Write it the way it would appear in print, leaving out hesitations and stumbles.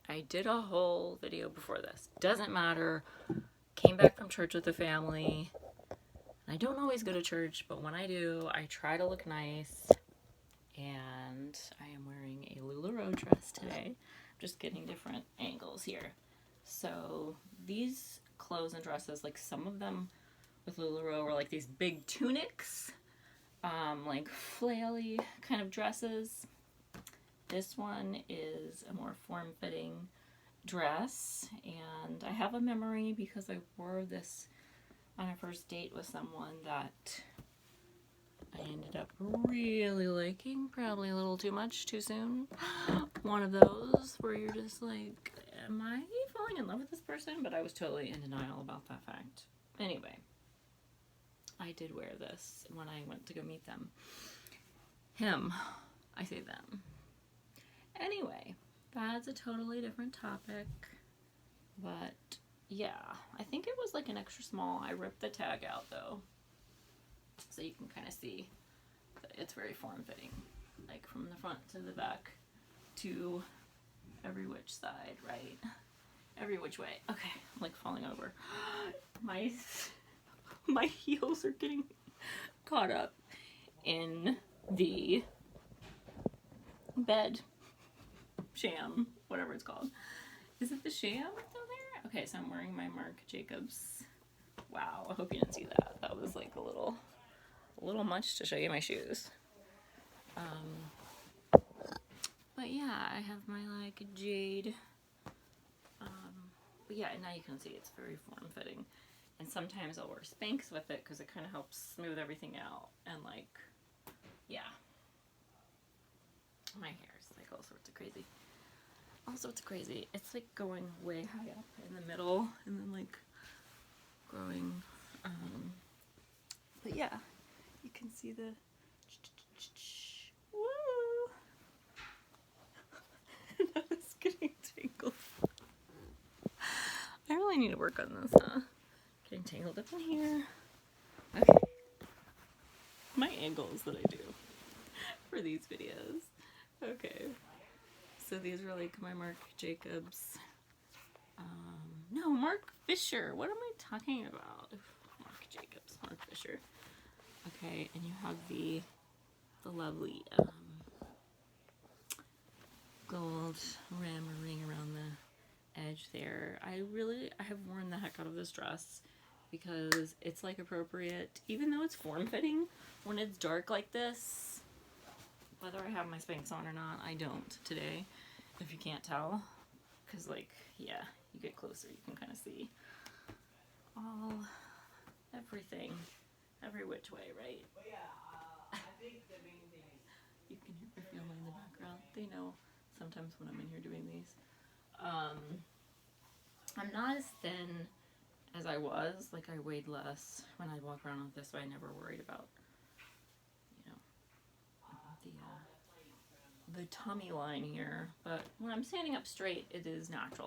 I did a whole video before this. Doesn't matter. Came back from church with the family. I don't always go to church, but when I do, I try to look nice. And I am wearing a Lularoe dress today. I'm just getting different angles here. So these clothes and dresses, like some of them with Lularoe are like these big tunics, like flaily kind of dresses. This one is a more form-fitting dress, and I have a memory because I wore this on a first date with someone that I ended up really liking, probably a little too much too soon. One of those where you're just like, am I falling in love with this person? But I was totally in denial about that fact. Anyway, I did wear this when I went to go meet them. Him. I say them. Anyway, that's a totally different topic. But yeah, I think it was like an extra small. I ripped the tag out though, so you can kind of see that it's very form-fitting, like from the front to the back to every which side, right? Every which way. Okay, I'm like falling over. My heels are getting caught up in the bed sham, whatever it's called. Is it the sham down there? Okay, so I'm wearing my Marc Jacobs. Wow, I hope you didn't see that. That was like a little much to show you my shoes. But yeah, I have my like jade. But yeah, now you can see it's very form-fitting. And sometimes I'll wear Spanx with it because it kind of helps smooth everything out. And like, yeah. My hair is like all sorts of crazy. All sorts of crazy. It's like going way high up in the middle and then like growing. But yeah, you can see the woo. That was getting tangled. I really need to work on this, huh? Getting tangled up in here. Okay. My angles that I do for these videos. Okay. So these are like my Marc Jacobs. No, Mark Fisher. What am I talking about? Marc Jacobs, Mark Fisher. Okay, and you have the lovely gold ring around the edge there. I have worn the heck out of this dress because it's like appropriate, even though it's form-fitting, when it's dark like this. Whether I have my Spanx on or not, I don't today, if you can't tell. Because, like, yeah, you get closer, you can kind of see everything, every which way, right? I think the main thing is you can hear my family in the background. They know sometimes when I'm in here doing these. I'm not as thin as I was. Like, I weighed less when I'd walk around with this, so I never worried about, you know, the tummy line here. But when I'm standing up straight, it is natural.